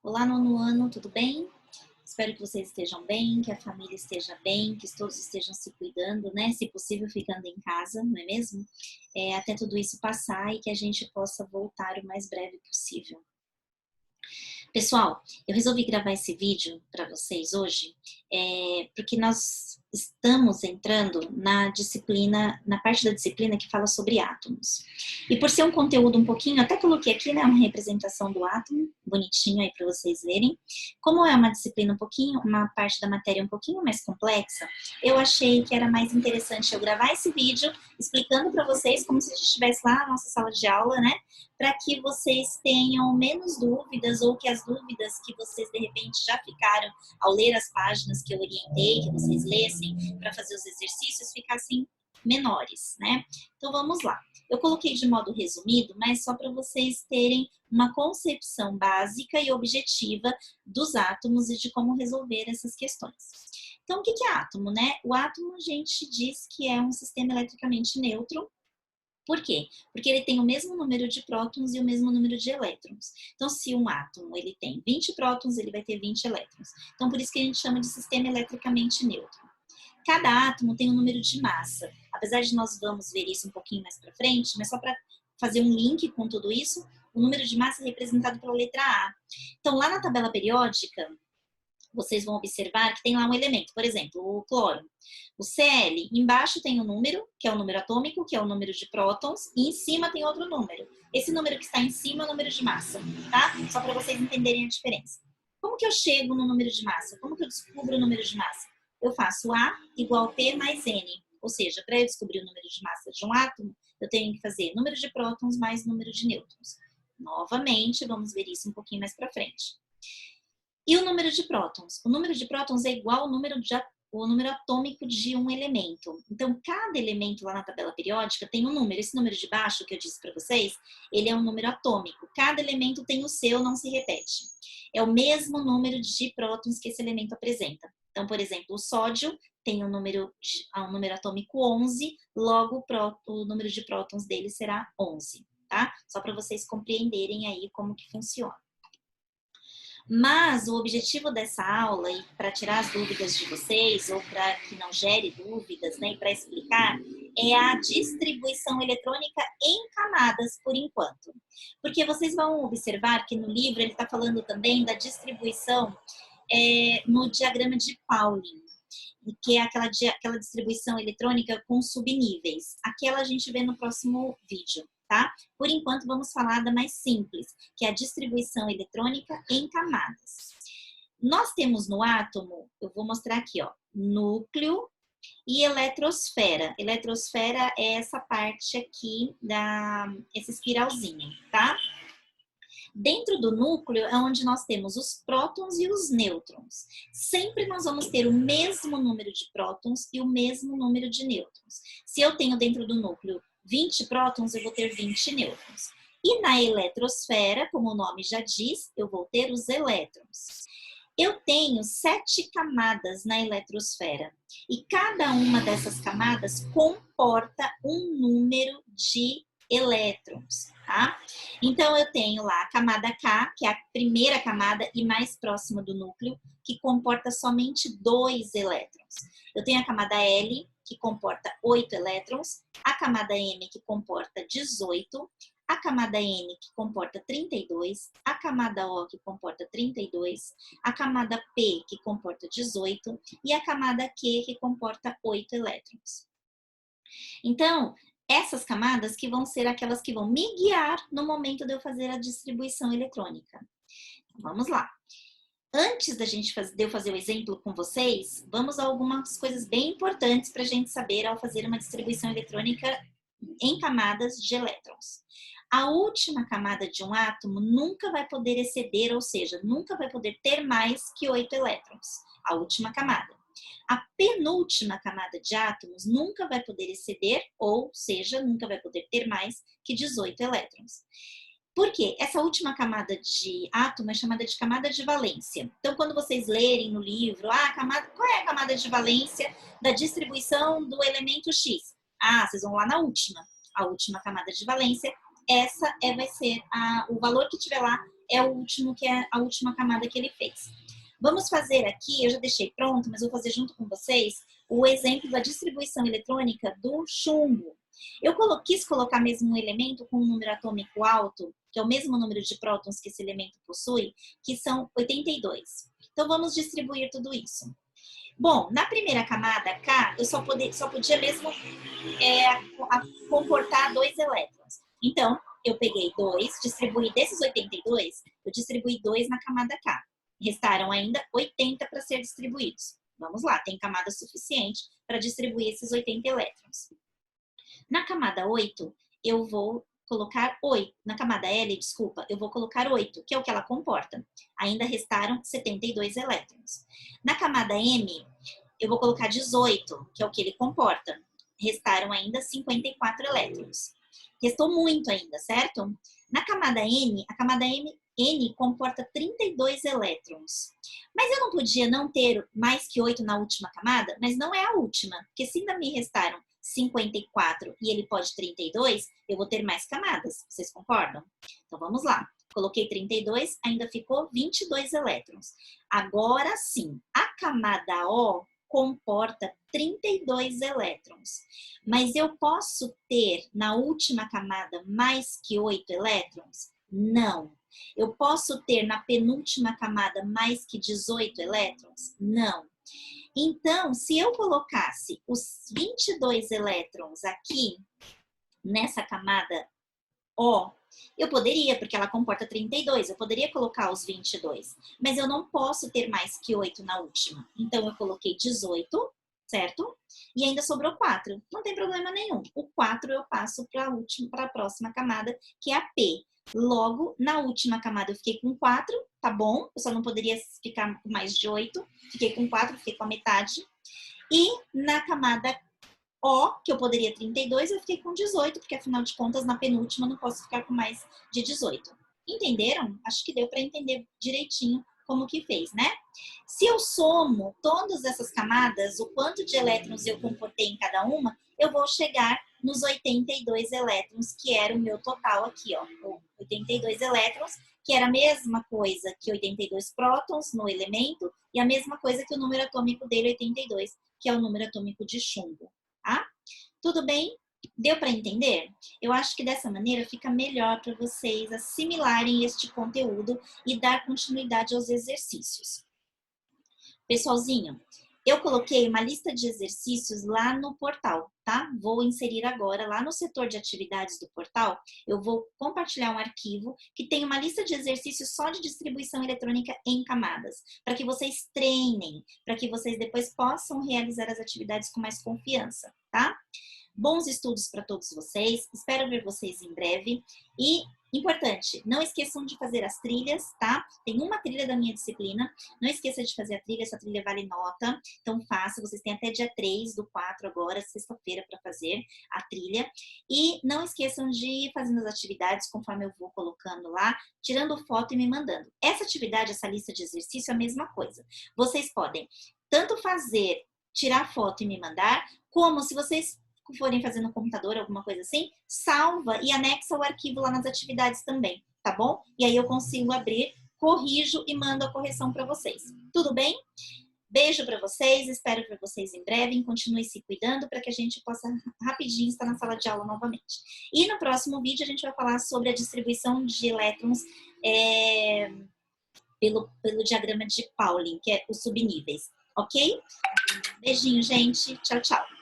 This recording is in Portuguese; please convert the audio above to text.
Olá, nono ano, tudo bem? Espero que vocês estejam bem, que a família esteja bem, que todos estejam se cuidando, né? Se possível, ficando em casa, não é mesmo? Até tudo isso passar e que a gente possa voltar o mais breve possível. Pessoal, eu resolvi gravar esse vídeo para vocês hoje, porque nós estamos entrando na disciplina, na parte da disciplina que fala sobre átomos. E por ser um conteúdo um pouquinho, até coloquei aqui, né, uma representação do átomo, bonitinho aí para vocês verem. Como é uma disciplina um pouquinho, uma parte da matéria um pouquinho mais complexa, eu achei que era mais interessante eu gravar esse vídeo explicando para vocês como se a gente estivesse lá na nossa sala de aula, né? Para que vocês tenham menos dúvidas ou que as dúvidas que vocês de repente já ficaram ao ler as páginas que eu orientei, que vocês lessem para fazer os exercícios, ficassem menores, né? Então vamos lá. Eu coloquei de modo resumido, mas só para vocês terem uma concepção básica e objetiva dos átomos e de como resolver essas questões. Então, o que é átomo, né? O átomo a gente diz que é um sistema eletricamente neutro. Por quê? Porque ele tem o mesmo número de prótons e o mesmo número de elétrons. Então, se um átomo ele tem 20 prótons, ele vai ter 20 elétrons. Então, por isso que a gente chama de sistema eletricamente neutro. Cada átomo tem um número de massa. Apesar de nós vamos ver isso um pouquinho mais para frente, mas só para fazer um link com tudo isso, o número de massa é representado pela letra A. Então, lá na tabela periódica, vocês vão observar que tem lá um elemento, por exemplo, o cloro. O Cl, embaixo tem um número, que é o número atômico, que é o número de prótons, e em cima tem outro número. Esse número que está em cima é o número de massa, tá? Só para vocês entenderem a diferença. Como que eu chego no número de massa? Como que eu descubro o número de massa? Eu faço A igual P mais N. Ou seja, para eu descobrir o número de massa de um átomo, eu tenho que fazer número de prótons mais número de nêutrons. Novamente, vamos ver isso um pouquinho mais para frente. E o número de prótons? O número de prótons é igual ao número atômico de um elemento. Então, cada elemento lá na tabela periódica tem um número. Esse número de baixo que eu disse para vocês, ele é um número atômico. Cada elemento tem o seu, não se repete. É o mesmo número de prótons que esse elemento apresenta. Então, por exemplo, o sódio tem um número atômico 11, logo o número de prótons dele será 11, tá? Só para vocês compreenderem aí como que funciona. Mas o objetivo dessa aula, e para tirar as dúvidas de vocês, ou para que não gere dúvidas, né, e para explicar, é a distribuição eletrônica em camadas, por enquanto. Porque vocês vão observar que no livro ele está falando também da distribuição no diagrama de Pauling, que é aquela distribuição eletrônica com subníveis. Aquela a gente vê no próximo vídeo. Tá? Por enquanto, vamos falar da mais simples, que é a distribuição eletrônica em camadas. Nós temos no átomo, eu vou mostrar aqui, ó, núcleo e eletrosfera. Eletrosfera é essa parte aqui, essa espiralzinha, tá? Dentro do núcleo é onde nós temos os prótons e os nêutrons. Sempre nós vamos ter o mesmo número de prótons e o mesmo número de nêutrons. Se eu tenho dentro do núcleo 20 prótons, eu vou ter 20 nêutrons. E na eletrosfera, como o nome já diz, eu vou ter os elétrons. Eu tenho 7 camadas na eletrosfera e cada uma dessas camadas comporta um número de elétrons, tá? Então, eu tenho lá a camada K, que é a primeira camada e mais próxima do núcleo, que comporta somente 2 elétrons. Eu tenho a camada L, que comporta 8 elétrons, a camada M, que comporta 18, a camada N, que comporta 32, a camada O, que comporta 32, a camada P, que comporta 18, e a camada Q, que comporta 8 elétrons. Então, essas camadas que vão ser aquelas que vão me guiar no momento de eu fazer a distribuição eletrônica. Vamos lá. Antes de eu fazer o exemplo com vocês, vamos a algumas coisas bem importantes para a gente saber ao fazer uma distribuição eletrônica em camadas de elétrons. A última camada de um átomo nunca vai poder exceder, ou seja, nunca vai poder ter mais que 8 elétrons. A última camada. A penúltima camada de átomos nunca vai poder exceder, ou seja, nunca vai poder ter mais que 18 elétrons. Por quê? Essa última camada de átomo é chamada de camada de valência. Então, quando vocês lerem no livro, qual é a camada de valência da distribuição do elemento X? Vocês vão lá na última. A última camada de valência, essa vai ser o valor que tiver lá é o último, que é a última camada que ele fez. Vamos fazer aqui, eu já deixei pronto, mas vou fazer junto com vocês o exemplo da distribuição eletrônica do chumbo. Eu quis colocar mesmo um elemento com um número atômico alto, que é o mesmo número de prótons que esse elemento possui, que são 82. Então, vamos distribuir tudo isso. Bom, na primeira camada K, eu só podia mesmo comportar 2 elétrons. Então, eu peguei 2, distribuí desses 82, eu distribuí 2 na camada K. Restaram ainda 80 para ser distribuídos. Vamos lá, tem camada suficiente para distribuir esses 80 elétrons. Na camada 8, eu vou colocar 8. Na camada L, desculpa, eu vou colocar 8, que é o que ela comporta. Ainda restaram 72 elétrons. Na camada M, eu vou colocar 18, que é o que ele comporta. Restaram ainda 54 elétrons. Restou muito ainda, certo? Na camada N, a camada N comporta 32 elétrons. Mas eu não podia não ter mais que 8 na última camada? Mas não é a última, porque se ainda me restaram 54 e ele pode 32, eu vou ter mais camadas. Vocês concordam? Então vamos lá. Coloquei 32, ainda ficou 22 elétrons. Agora sim, a camada O comporta 32 elétrons. Mas eu posso ter na última camada mais que 8 elétrons? Não. Eu posso ter na penúltima camada mais que 18 elétrons? Não. Então, se eu colocasse os 22 elétrons aqui, nessa camada O, eu poderia, porque ela comporta 32, eu poderia colocar os 22, mas eu não posso ter mais que 8 na última. Então, eu coloquei 18, certo? E ainda sobrou 4. Não tem problema nenhum. O 4 eu passo para a próxima camada, que é a P. Logo, na última camada eu fiquei com 4, tá bom? Eu só não poderia ficar com mais de 8. Fiquei com 4, fiquei com a metade. E na camada O, que eu poderia 32, eu fiquei com 18, porque afinal de contas, na penúltima, eu não posso ficar com mais de 18. Entenderam? Acho que deu para entender direitinho como que fez, né? Se eu somo todas essas camadas, o quanto de elétrons eu comportei em cada uma, eu vou chegar nos 82 elétrons, que era o meu total aqui, ó. 82 elétrons, que era a mesma coisa que 82 prótons no elemento, e a mesma coisa que o número atômico dele, 82, que é o número atômico de chumbo. Tá? Tudo bem? Deu para entender? Eu acho que dessa maneira fica melhor para vocês assimilarem este conteúdo e dar continuidade aos exercícios. Pessoalzinho, eu coloquei uma lista de exercícios lá no portal, tá? Vou inserir agora lá no setor de atividades do portal, eu vou compartilhar um arquivo que tem uma lista de exercícios só de distribuição eletrônica em camadas, para que vocês treinem, para que vocês depois possam realizar as atividades com mais confiança, tá? Bons estudos para todos vocês, espero ver vocês em breve e, importante, não esqueçam de fazer as trilhas, tá? Tem uma trilha da minha disciplina, não esqueça de fazer a trilha, essa trilha vale nota, então faça, vocês têm até dia 3/4 agora, sexta-feira, para fazer a trilha. E não esqueçam de ir fazendo as atividades conforme eu vou colocando lá, tirando foto e me mandando. Essa atividade, essa lista de exercício é a mesma coisa. Vocês podem tanto fazer, tirar foto e me mandar, como se vocês forem fazer no computador, alguma coisa assim, salva e anexa o arquivo lá nas atividades também, tá bom? E aí eu consigo abrir, corrijo e mando a correção para vocês. Tudo bem? Beijo para vocês, espero ver vocês em breve. Continue se cuidando para que a gente possa rapidinho estar na sala de aula novamente. E no próximo vídeo a gente vai falar sobre a distribuição de elétrons pelo diagrama de Pauling, que é os subníveis, ok? Beijinho, gente. Tchau, tchau.